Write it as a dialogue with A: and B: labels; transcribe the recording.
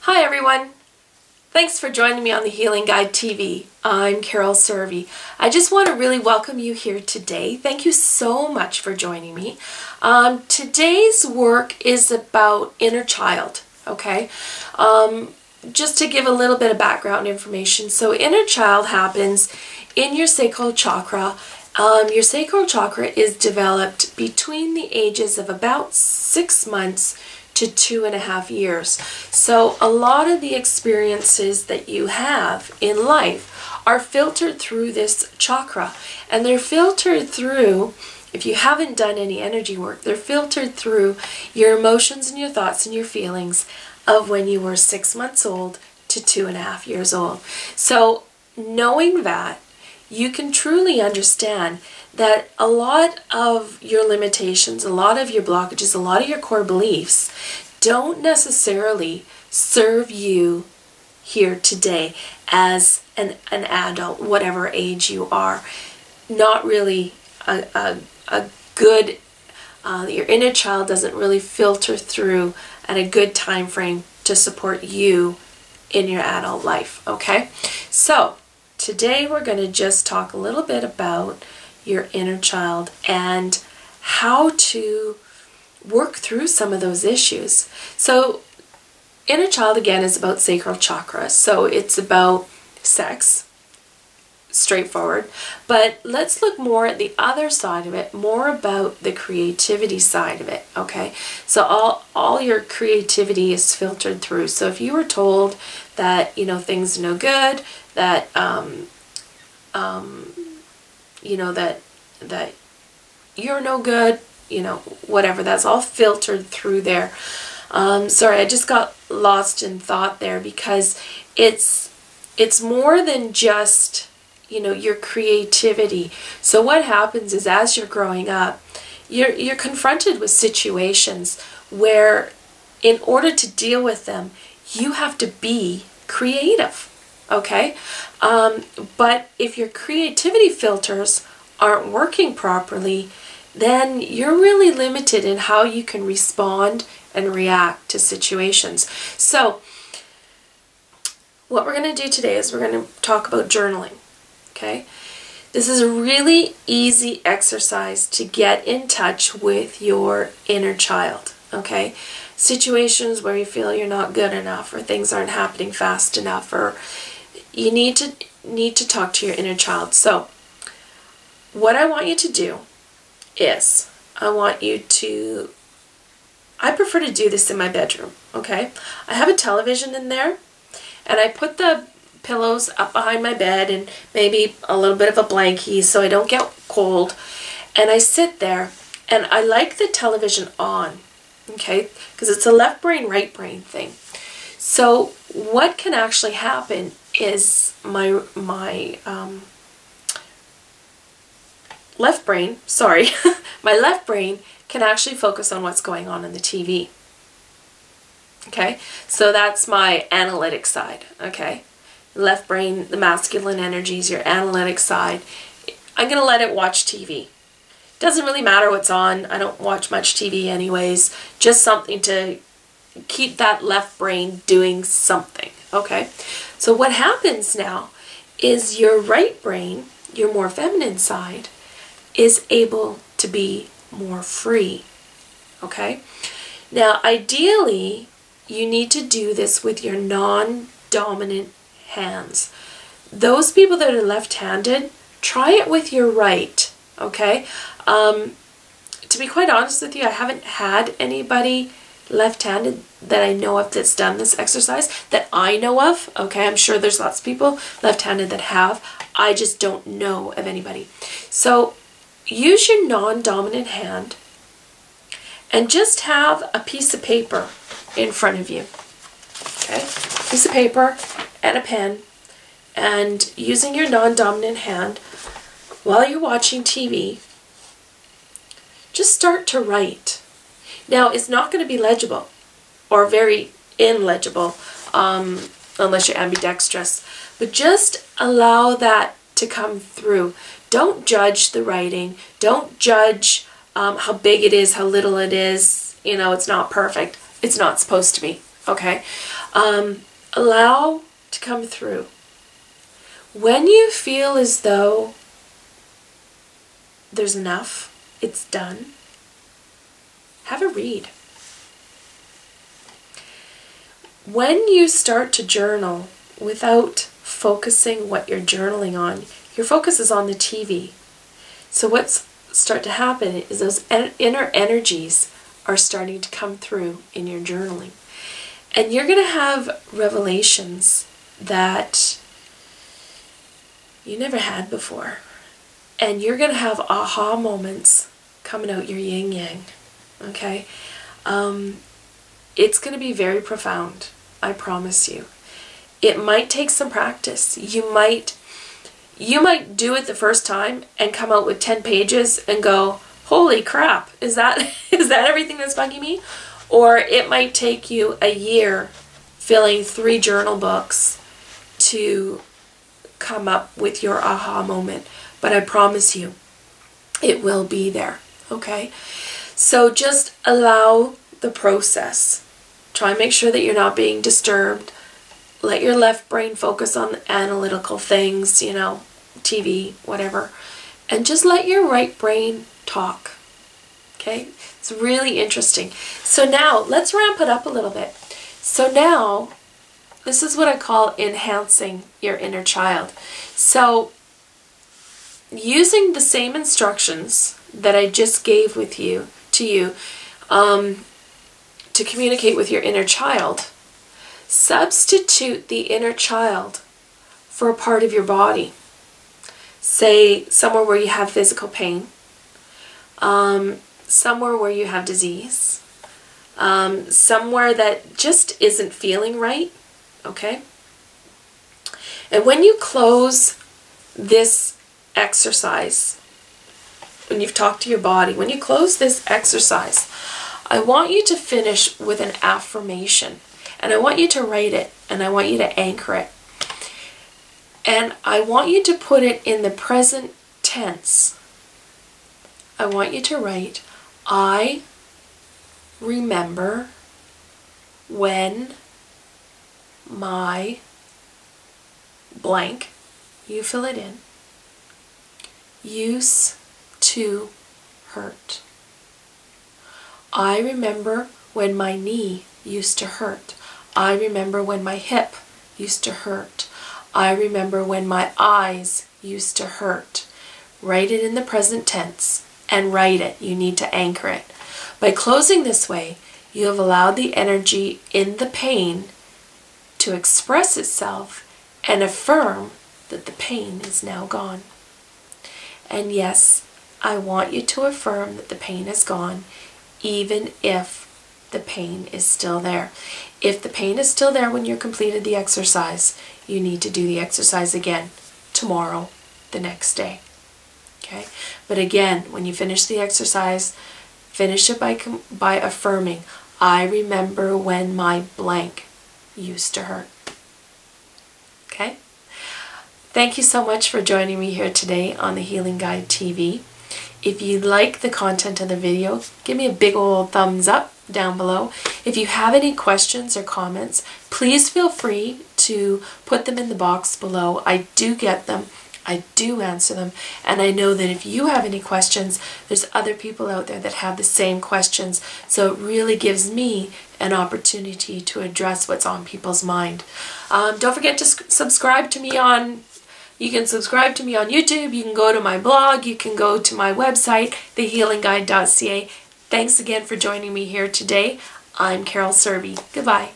A: Hi everyone! Thanks for joining me on the Healing Guide TV. I'm Carol Servey. I just want to really welcome you here today. Thank you so much for joining me. Today's work is about inner child, okay? Just to give a little bit of background information. So inner child happens in your sacral chakra. Your sacral chakra is developed between the ages of about 6 months to 2.5 years. So a lot of the experiences that you have in life are filtered through this chakra, and they're filtered through, if you haven't done any energy work, they're filtered through your emotions and your thoughts and your feelings of when you were 6 months old to 2.5 years old. So knowing that, you can truly understand that a lot of your limitations, a lot of your blockages, a lot of your core beliefs don't necessarily serve you here today as an adult, whatever age you are. Not really a good, your inner child doesn't really filter through at a good time frame to support you in your adult life, okay? So today we're going to just talk a little bit about your inner child and how to work through some of those issues. So inner child again is about sacral chakra, so it's about sex, straightforward, but let's look more at the other side of it, more about the creativity side of it, okay? So all your creativity is filtered through. So if you were told that, you know, things are no good, that you know, that you're no good, you know, whatever, that's all filtered through there. Sorry, I just got lost in thought there, because it's more than just, you know, your creativity. So what happens is, as you're growing up, you're confronted with situations where, in order to deal with them, you have to be creative. Okay? But if your creativity filters aren't working properly, then you're really limited in how you can respond and react to situations. So what we're going to do today is we're going to talk about journaling. Okay? This is a really easy exercise to get in touch with your inner child. Okay? Situations where you feel you're not good enough, or things aren't happening fast enough, or you need to talk to your inner child. So what I want you to do is, I prefer to do this in my bedroom, okay? I have a television in there, and I put the pillows up behind my bed and maybe a little bit of a blankie so I don't get cold, and I sit there and I like the television on, okay? Because it's a left brain, right brain thing. So what can actually happen is my left brain, sorry, my left brain can actually focus on what's going on in the TV. Okay, so that's my analytic side, okay? Left brain, the masculine energies, your analytic side. I'm going to let it watch TV. Doesn't really matter what's on. I don't watch much TV anyways. Just something to keep that left brain doing something, okay? So what happens now is your right brain, your more feminine side, is able to be more free, okay? Now, ideally, you need to do this with your non-dominant hands. Those people that are left-handed, try it with your right, okay? To be quite honest with you, I haven't had anybody left-handed that I know of that's done this exercise, that I know of, okay? I'm sure there's lots of people left-handed that have. I just don't know of anybody. So use your non-dominant hand and just have a piece of paper in front of you, okay? Piece of paper and a pen, and using your non-dominant hand while you're watching TV, just start to write. Now, it's not going to be legible or very illegible unless you're ambidextrous, but just allow that to come through. Don't judge the writing. Don't judge how big it is, how little it is. You know, it's not perfect. It's not supposed to be. okay? Allow to come through. When you feel as though there's enough, it's done, have a read. When you start to journal without focusing what you're journaling on, your focus is on the TV. So what's start to happen is those inner energies are starting to come through in your journaling. And you're going to have revelations that you never had before. And you're going to have aha moments coming out your yin yang. Okay? It's going to be very profound. I promise you. It might take some practice. You might do it the first time and come out with 10 pages and go, holy crap, is that everything that's bugging me? Or it might take you a year filling 3 journal books to come up with your aha moment. But I promise you, it will be there, okay? So just allow the process. Try and make sure that you're not being disturbed. Let your left brain focus on the analytical things, you know, TV, whatever. And just let your right brain talk. Okay? It's really interesting. So now, let's ramp it up a little bit. So now, this is what I call enhancing your inner child. So, using the same instructions that I just gave to you, to communicate with your inner child, substitute the inner child for a part of your body. Say somewhere where you have physical pain, somewhere where you have disease, somewhere that just isn't feeling right, okay? And when you close this exercise, when you've talked to your body, when you close this exercise, I want you to finish with an affirmation. And I want you to write it, and I want you to anchor it. And I want you to put it in the present tense. I want you to write, I remember when my blank, you fill it in, used to hurt. I remember when my knee used to hurt. I remember when my hip used to hurt. I remember when my eyes used to hurt. Write it in the present tense and write it. You need to anchor it. By closing this way, you have allowed the energy in the pain to express itself and affirm that the pain is now gone. And yes, I want you to affirm that the pain is gone, even if the pain is still there. If the pain is still there when you're completed the exercise, you need to do the exercise again tomorrow, the next day. Okay? But again, when you finish the exercise, finish it by affirming, I remember when my blank used to hurt. Okay? Thank you so much for joining me here today on the Healing Guide TV. If you like the content of the video, give me a big old thumbs up down below. If you have any questions or comments, please feel free to put them in the box below. I do get them. I do answer them. And I know that if you have any questions, there's other people out there that have the same questions. So it really gives me an opportunity to address what's on people's mind. Don't forget to subscribe to me on You can subscribe to me on YouTube, you can go to my blog, you can go to my website, thehealingguide.ca. Thanks again for joining me here today. I'm Carol Serby. Goodbye.